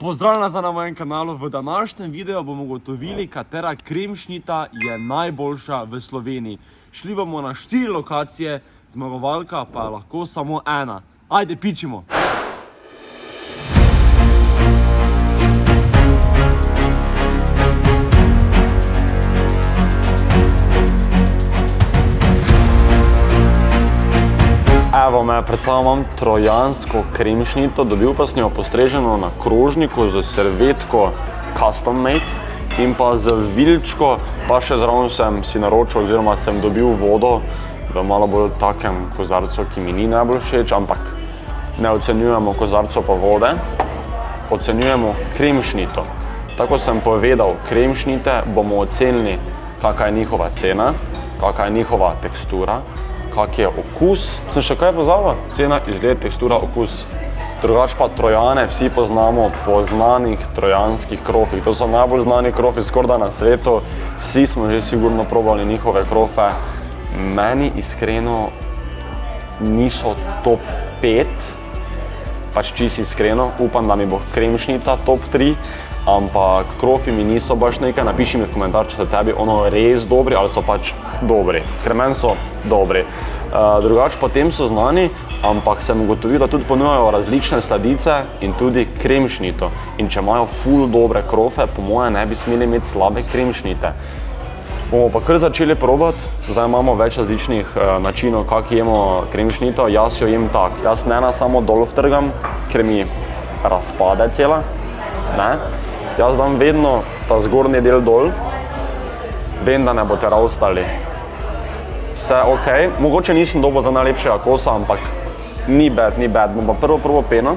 Pozdravljena na mojem kanalu. V današnjem videu bomo ugotovili, katera kremšnita je najboljša v Sloveniji. Šli bomo na 4 lokacije, zmagovalka pa je lahko samo ena. Ajde, pičimo! Evo me, pred sabo imam trojansko kremšnito, dobil pa sem jo postreženo na krožniku z servetko custom made in pa z vilčko, pa še zraven sem si naročil oziroma sem dobil vodo v malo bolj takem kozarcu, ki mi ni najbolj všeč, ampak ne ocenjujemo kozarco pa vode, ocenjujemo kremšnito. Tako sem povedal, kremšnite bomo ocenili, kakšna je njihova cena, kakšna je njihova tekstura, kak je okus. Sem še kaj pozabil? Cena, izgled, tekstura, okus. Drugač pa trojane vsi poznamo po znanih trojanskih krofih. To so najbolj znani krofi skoraj na svetu. Vsi smo že sigurno probali njihove krofe. Meni iskreno niso top 5, pač čisto iskreno. Upam, da mi bo kremšnita top 3, ampak krofi mi niso baš nekaj. Napiši mi v komentar, če so tebi ono res dobri ali so pač dobri. Ker meni so dobri. Drugač potem so znani, ampak sem ugotovil, da tudi ponujajo različne sladice in tudi kremšnito. In če imajo ful dobre krofe, po moje ne bi smeli imeti slabe kremšnite. Bomo pa kar začeli probati. Zdaj imamo več različnih načinov, kako jemo kremšnito. Jaz jo jem tak. Jaz ne samo dol vtrgam, ker mi razpade cela. Ne. Jaz dam vedno ta zgornji del dol. Vem, da ne boste raustali. Vse ok. Mogoče nisem dobil za najlepšega kosa, ampak ni bad. Bom pa prvo peno.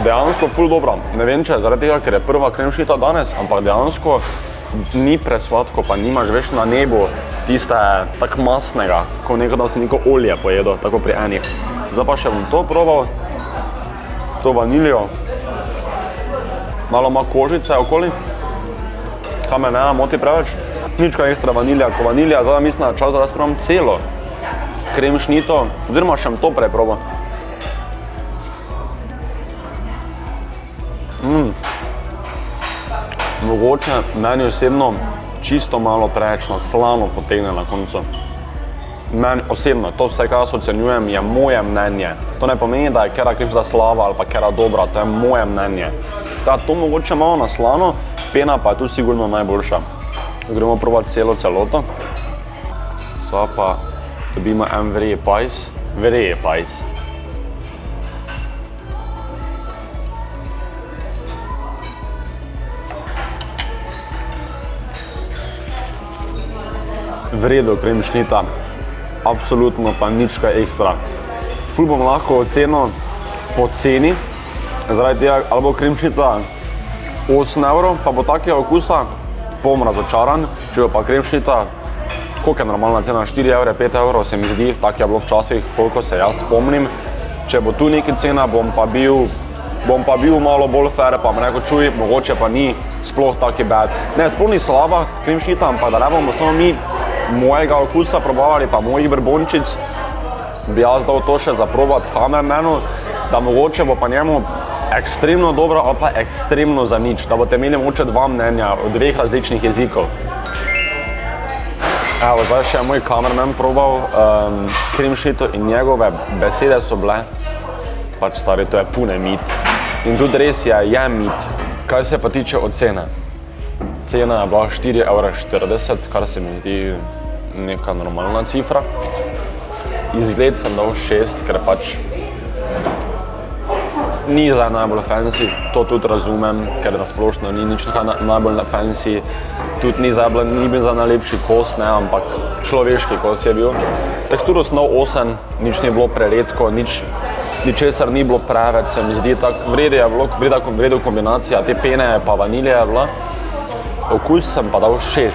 Dejansko ful dobra. Ne vem, če je zaradi tega, ker je prva kremšnita danes, ampak dejansko ni presladko, pa nimaš več na nebu tiste tak masnega, ko nekaj da si neko olje pojedo, tako pri enih. Zdaj pa še bom to probal, to vaniljo. Malo ima kožice okoli, kaj me ne moti preveč. Nič kaj ekstra vanilja, ko vanilja, zdaj mislim, da čas, da probam celo kremšnito, oziroma še to preprobam. Mogoče meni osebno čisto malo preveč na slano potegne na koncu. Meni osebno, to vse, kar jaz ocenjujem, je moje mnenje. To ne pomeni, da je kera kremšnita slaba ali pa kera dobra, to je moje mnenje. Da to mogoče malo na slano, pena pa je tu sigurno najboljša. Gremo probati celo celoto. Zdaj pa dobimo en vreje pajs. Vreje pajs. Vredo kremšnita, absolutno pa nič kaj ekstra. Ful bom lahko ocenil po ceni, zaradi tega ali bo kremšnita 8 evrov, pa bo takega okusa, bom razočaran. Če bo pa kremšnita, koliko je normalna cena, 4 evre, 5 evrov, se mi zdi, tako je bilo včasih, koliko se jaz spomnim. Če bo tu neki cena, bom pa bil malo bolj fair, pa me rekel, čuj, mogoče pa ni sploh taki bad. Ne, sploh ni slaba kremšnita, ampak da ne bomo samo mi mojega okusa probavali, pa mojih brbončic, bi jaz dal to še za probati kamermanu, da mogoče bo pa njemu ekstremno dobro ali pa ekstremno za nič, da boste imeli mogoče dva mnenja od dveh različnih jezikov. Evo, zdaj še je moj kamerman probal kremšnito in njegove besede so bile, pač stari, to je pune mit. In tudi res je mit. Kaj se pa tiče ocene? Cena je bila 4,40 €, kar se mi zdi neka normalna cifra. Izgled sem dal 6, ker pač ni zdaj najbolj fancy, to tudi razumem, ker nasplošno ni nič najbolj fancy. Tudi ni bil za najlepši kos, ne, ampak človeški kos je bil. Teksturo sem dal 8, nič ni bilo preredko, ničesar ni bilo preveč, se mi zdi tako vredo kombinacija, te pene pa vanilje je bila. Okus sem pa dal 6.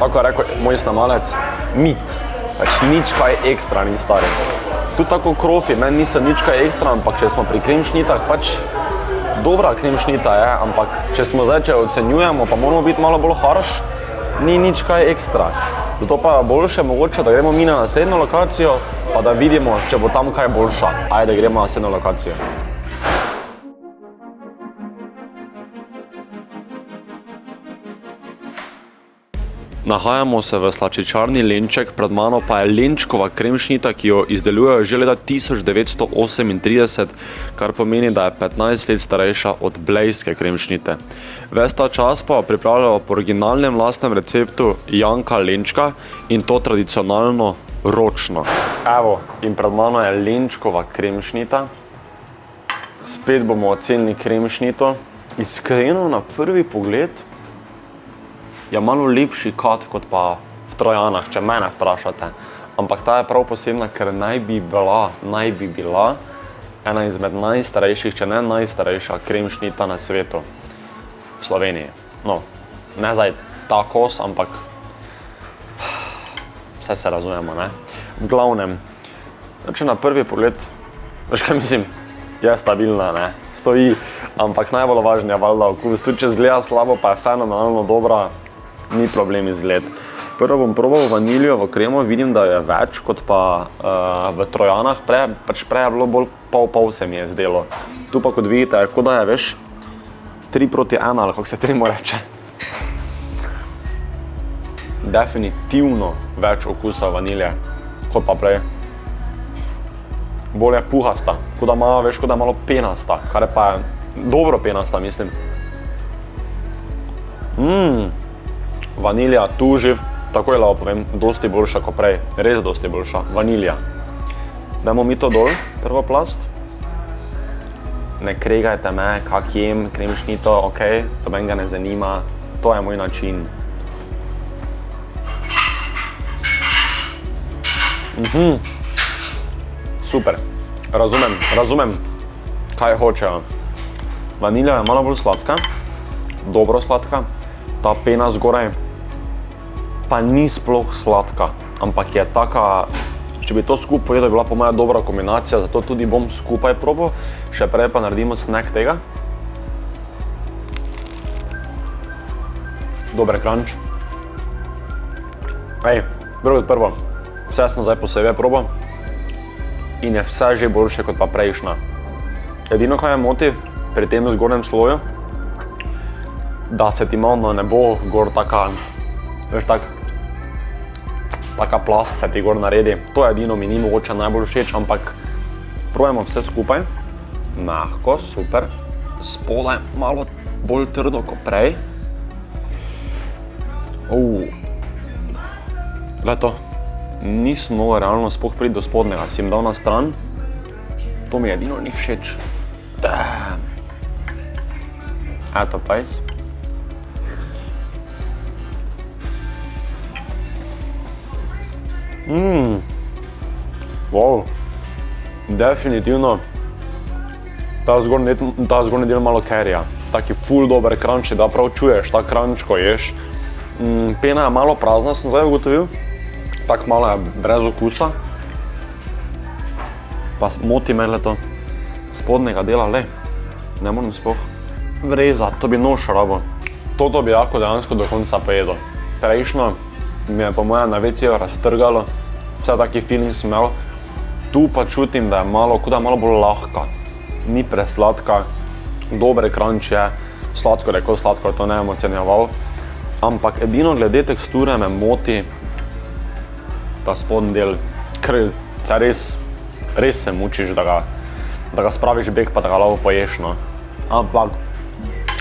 Tako je rekel moj snemalec, mit, pač nič kaj ekstra ni stari. Tudi tako krofi, meni niso nič kaj ekstra, ampak če smo pri kremšnitah, pač dobra kremšnita je, ampak če ocenjujemo, pa moramo biti malo bolj harš, ni nič kaj ekstra. Zato pa je boljše mogoče, da gremo mi na naslednjo lokacijo pa da vidimo, če bo tam kaj boljša. Ajde, gremo na naslednjo lokacijo. Nahajamo se v slačičarni Lenček, pred mano pa je Lenčkova kremšnita, ki jo izdelujejo že leta 1938, kar pomeni, da je 15 let starejša od blejske kremšnite. Ves ta čas pa pripravljajo po originalnem lastnem receptu Janka Lenčka in to tradicionalno ročno. Evo, in pred mano je Lenčkova kremšnita. Spet bomo ocenili kremšnito. Iskreno, na prvi pogled je malo lepši kat kot pa v Trojanah, če mene vprašate. Ampak ta je prav posebna, ker naj bi bila ena izmed najstarejših, če ne najstarejša kremšnita na svetu. V Sloveniji. No, ne zdaj ta kos, ampak vse se razumemo, ne? V glavnem, če na prvi pogled, veš kaj mislim, je stabilna, ne? Stoji, ampak najbolj važno je valjda okus. Tudi če zgleda slabo, pa je fenomenalno dobra, ni problem izgled. Prvo bom probal vaniljo v kremo, vidim, da je več kot pa v Trojanah. Prej je bilo bolj pol se mi je zdelo. Tu pa kot vidite, kot da je, veš, 3:1, ali kako se temu reče. Definitivno več okusa vanilje, kot pa prej. Bolj je puhasta, kot da malo, veš, kot da je malo penasta, kar je pa dobro penasta, mislim. Vanilja tu že, takoj lahko povem, dosti boljša kot prej, res dosti boljša, vanilja. Dajmo mi to dol, prvo plast. Ne kregajte me, kak jem kremšnito, ok, to meni ga ne zanima, to je moj način. Super, razumem, kaj hočejo. Vanilja je malo bolj sladka, dobro sladka, ta pena zgoraj pa ni sploh sladka, ampak je taka, če bi to skupaj pojedel, je bila po moja dobra kombinacija, zato tudi bom skupaj probal, še prej pa naredimo snack tega. Dober crunch. Prvo, vse sem zdaj posebej probal in je vse že boljše kot pa prejšnja. Edino, kaj me moti pri tem zgornjem sloju, da se ti malo ne bo gor taka, veš, taka plast se ti gor naredi. To edino mi ni mogoče najbolj všeč, ampak probajmo vse skupaj. Mehko, super. Spodaj malo bolj trdo kot prej. Glej to. Nisem mogel realno sploh priti do spodnega, si jim dal na stran. To mi edino ni všeč. Eto, pejs. Wow, definitivno ta zgornji del malo kerija. Taki ful dober crunch, da prav čuješ ta crunch, ko ješ. Pena je malo prazna, sem zdaj ugotovil. Tak malo je brez okusa. Pa moti me to spodnjega dela, ne moram sploh vrezati, to bi nož rabo. Toto bi lahko dejansko do konca pojedel. Prejšnjo mi je po mojem na WC-ju raztrgalo, vse taki feeling sem imel. Tu pa čutim, da je malo, kot da je malo bolj lahka. Ni presladka, dober crunch je, sladkor, to ne bom ocenjeval. Ampak edino glede teksture me moti ta spodnji del, ker res se mučiš, da ga spraviš bek, pa da ga lahko poješ, no. Ampak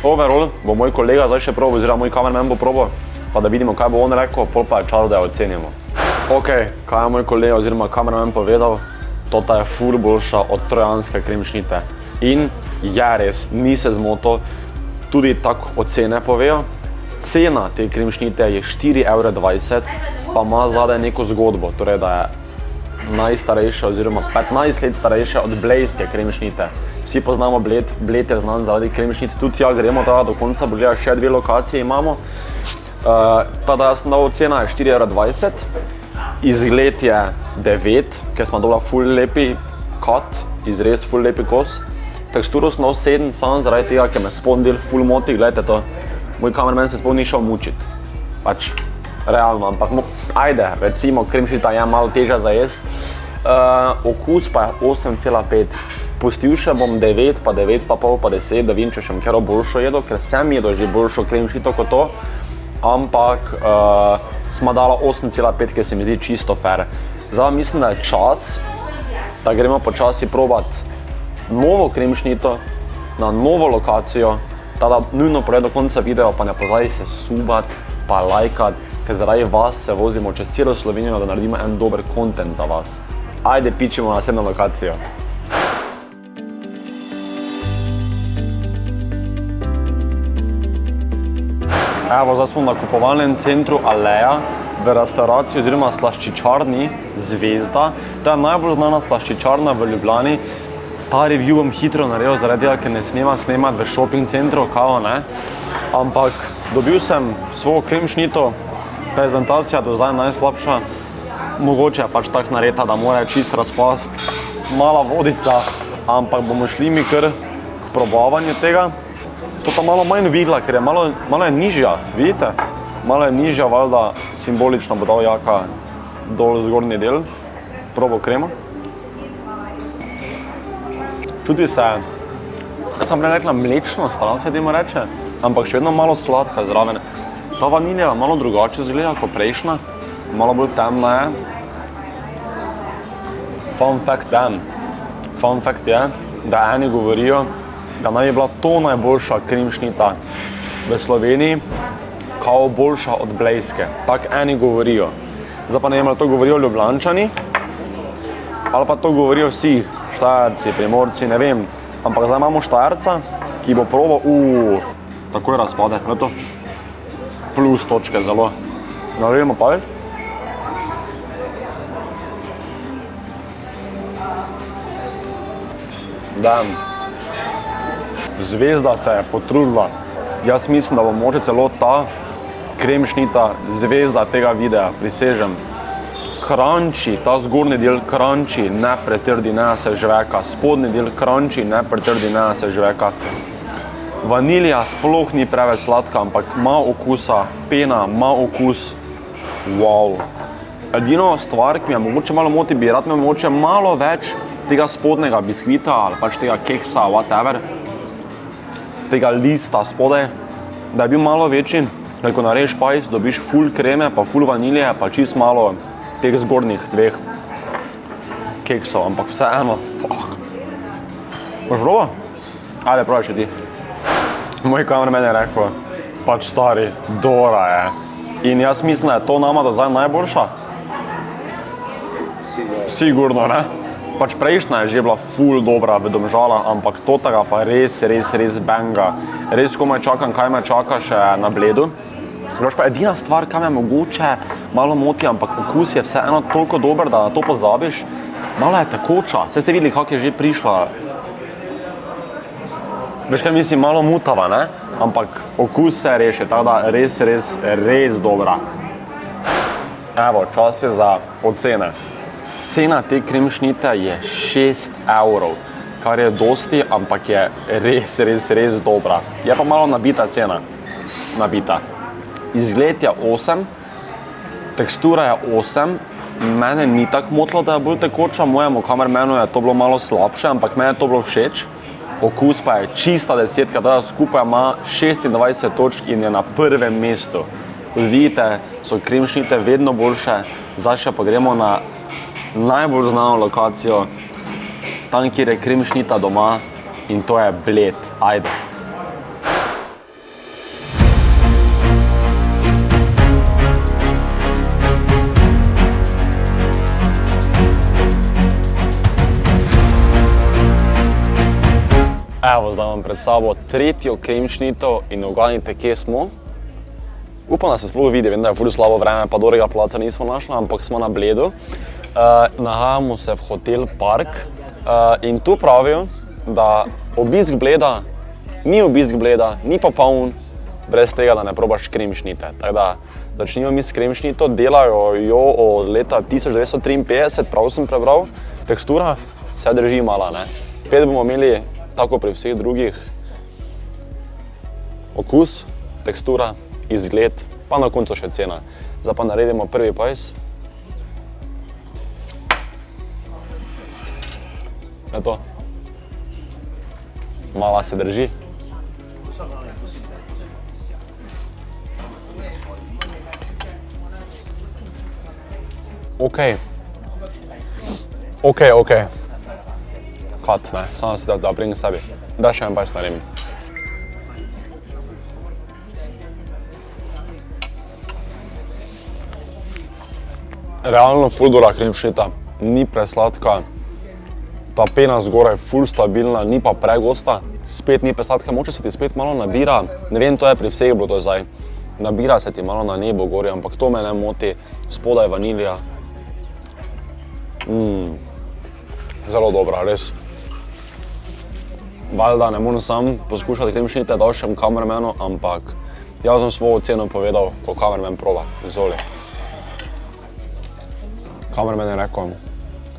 overall bo moj kolega zdaj še probal, oziroma moj kamerman bo probal, pa da vidimo, kaj bo on rekel, pol pa je čas, da jo ocenimo. Ok, kaj je moj kolega oziroma kamerman povedal, tota je ful boljša od trojanske kremšnite. In je res, ni se zmotil, tudi tako ocene povejo. Cena te kremšnite je 4,20 €, pa ima zadaj neko zgodbo, torej da je najstarejša oziroma 15 let starejša od blejske kremšnite. Vsi poznamo Bled, Bled je znan zaradi kremšnite, tudi tja gremo do konca, bo gledali, še 2 lokacije imamo. Tada jaz sem dal cena je 4,20 €, izgled je 9, ker smo dobila ful lepi kat, izrez ful lepi kos. Teksturo sem dal 7, samo zaradi tega, ker me spodnji del ful moti, gledajte to. Moj kamerman se sploh ni šel mučit. Pač, realno, ampak ajde, recimo kremšnita je malo težja za jest. Okus pa je 8,5. Pustil še bom 9, pa 9,5, pa 10, da vem, če še bom kjero boljšo jedel, ker sem jedel že boljšo kremšnito kot to. Ampak smo dala 8,5, ker se mi zdi čisto fair. Zdaj mislim, da je čas, da gremo počasi probati novo kremšnito na novo lokacijo. Tada nujno prej do konca videa, pa ne pozabite se subati, pa lajkati, ker zaradi vas se vozimo čez celo Slovenijo, da naredimo en dober content za vas. Ajde, pičimo na naslednjo lokacijo. Evo, zdaj smo na kupovalnem centru Aleja v restauraciji oziroma slaščičarni Zvezda. To je najbolj znana slaščičarna v Ljubljani. Ta review bom hitro naredil zaradi tega, ker ne smeva snemati v shopping centru, kao ne. Ampak dobil sem svojo kremšnito, prezentacija do zdaj najslabša. Mogoče je pač tak nareta, da mora čist razpast, mala vodica, ampak bomo šli mi kar k probavanju tega. To pa malo manj vigla, ker je malo je nižja, vidite? Malo je nižja, valjda simbolično bo dal jaka dol zgornji del. Probo krema. Čuti se, sem prej rekla mlečno stran se temu reče, ampak še vedno malo sladka zraven. Ta vanilja malo drugače izgleda kot prejšnja, malo bolj temna je. Fun fact je, da eni govorijo, da naj bi bila to najboljša kremšnita v Sloveniji, kao boljša od blejske. Tak eni govorijo. Zdaj pa ne vem, ali to govorijo Ljubljančani, ali pa to govorijo vsi, Štajerci, Primorci, ne vem. Ampak zdaj imamo Štajerca, ki bo probal, takoj razpade, to? Plus točke zelo. Naredimo palec. Dan. Zvezda se je potrudila. Jaz mislim, da bo mogoče celo ta kremšnita zvezda tega videa, prisežem. Crunchy, ta zgornji del crunchy, ne pretrdi, ne se žveka. Spodnji del crunchy, ne pretrdi, ne se žveka. Vanilija sploh ni preveč sladka, ampak ima okusa, pena, ima okus. Wow. Edino stvar, ki mi je mogoče malo moti, bi rad imel mogoče malo več tega spodnega biskvita ali pač tega keksa, whatever. Tega lista spodaj, da je bil malo večji, ker ko narediš pajs, dobiš full kreme, pa full vanilije, pa čist malo teh zgornjih dveh keksov, ampak vseeno, fuck. Boš proba? Ajde, probaj še ti. Moj kamerman je rekel, pač stari, Dora je. In jaz mislim, da je to nama do zdaj najboljša. Sigurno, ne? Pač prejšnja je že bila full dobra v Domžalah, ampak totega pa res banga. Res komaj čakam, kaj me čaka še na Bledu. Veš pa edina stvar, kaj me mogoče malo moti, ampak okus je vseeno toliko dober, da na to pozabiš. Malo je tekoča, saj ste videli, kako je že prišla. Veš kaj mislim, malo mutava, ne? Ampak okus se reši, tako da res dobra. Evo, čas je za ocene. Cena te kremšnite je 6 €, kar je dosti, ampak je res dobra. Je pa malo nabita cena. Nabita. Izgled je 8, tekstura je 8, mene ni tako motilo, da je bolj tekoča, mojemu kamermanu je to bilo malo slabše, ampak meni je to bilo všeč. Okus pa je čista 10, da skupaj ima 26 točk in je na prvem mestu. Kot vidite, so kremšnite vedno boljše, zdaj še pa gremo na najbolj znano lokacijo, tam, kjer je kremšnita doma, in to je Bled. Ajde. Evo, zdaj imam pred sabo tretjo kremšnito in uganite, kje smo. Upam, da se sploh vidi, vem, da je ful slabo vreme, pa dobrega placa nismo našli, ampak smo na Bledu. Nahajamo se v hotel Park in tu pravijo, da obisk Bleda ni obisk Bleda, ni pa poln brez tega, da ne probaš kremšnite. Tako da začnimo mi s kremšnito, delajo jo od leta 1953, prav sem prebral. Tekstura se drži mala, ne. Spet bomo imeli, tako pri vseh drugih, okus, tekstura, izgled, pa na koncu še cena. Zdaj pa naredimo prvi pajs. Je to? Mala se drži. Okej. Kat, ne, samo si da bring sebi. Da še en bajs naredim. Realno ful dobra kremšnita, ni presladka. Ta pena zgoraj ful stabilna, ni pa pregosta. Spet ni presladka, moče se ti spet malo nabira. Ne vem, to je pri vseh bilo to zdaj. Nabira se ti malo na nebo gori, ampak to me ne moti. Spodaj vanilija. Zelo dobra, res. Valjda ne moram sam poskušati kremšnite, dal še kamermanu, ampak jaz sem svojo oceno povedal, ko kamerman proba. Izvoli. Kamerman je rekel,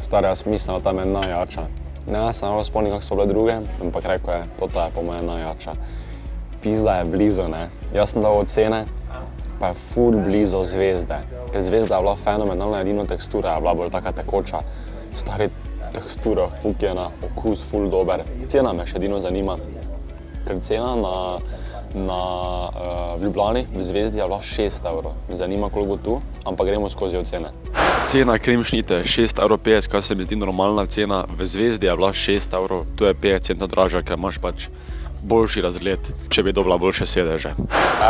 stari, jaz mislim, da tam je najjača. Ne, se ne spomnim, kako so bile druge, ampak rekel je, toto je po moje najjača. Pizda je blizu, ne. Jaz sem dal ocene, pa je ful blizu zvezde. Ker zvezda je bila fenomenalna, edino tekstura je bila bolj taka tekoča. Stari, tekstura fukjena, okus ful dober. Cena me še edino zanima, ker cena v Ljubljani, v Zvezdi je bila 6 €. Me zanima, koliko bo tu, ampak gremo skozi ocene. Cena kremšnite 6,50 €, kar se mi zdi normalna cena. V Zvezdi je bila 6 €, tu je 50 centov dražja, ker imaš pač boljši razgled, če bi dobila boljše sedeže.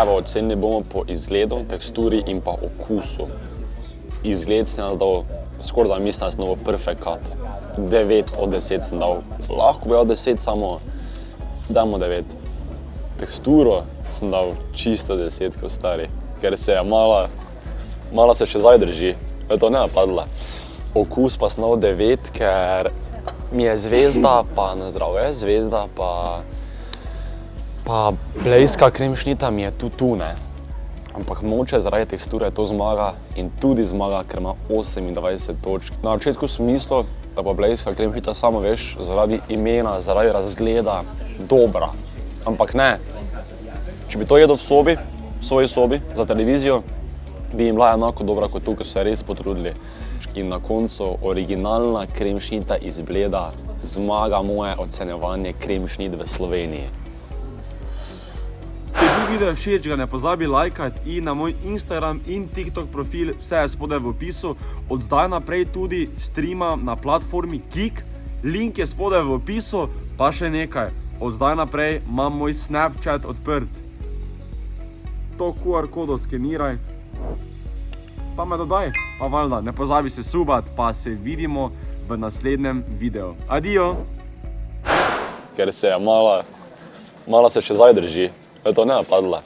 Evo, ocenili bomo po izgledu, teksturi in pa okusu. Izgled sem jaz dal, skoraj da mislim, da sem dal perfect cut. 9 od 10 sem dal. Lahko bi dal 10, samo dajmo 9. Teksturo sem dal čisto 10, kot stari, ker se je mala se še zdaj drži. Je to ne napadla. Okus pa sem dal 9, ker mi je zvezda, pa na zdravje, zvezda pa blejska kremšnita mi je tu, ne. Ampak moče zaradi teksture to zmaga in tudi zmaga, ker ima 28 točk. Na začetku sem mislil, da pa blejska kremšnita samo veš, zaradi imena, zaradi razgleda, dobra. Ampak ne. Če bi to jedel v sobi, v svoji sobi, za televizijo, bi jim bila enako dobra kot tu, ker so se res potrudili. In na koncu originalna kremšnita iz Bleda zmaga moje ocenjevanje kremšnit v Sloveniji. Če ti video všeč, ga ne pozabi lajkati in na moj Instagram in TikTok profil, vse je spodaj v opisu. Od zdaj naprej tudi streamam na platformi Kik, link je spodaj v opisu, pa še nekaj. Od zdaj naprej imam moj Snapchat odprt. To QR kodo skeniraj, pa me dodaj, pa valjda, ne pozabi se subati, pa se vidimo v naslednjem videu. Adijo! Ker se je mala se še zdaj drži, je to ne napadla.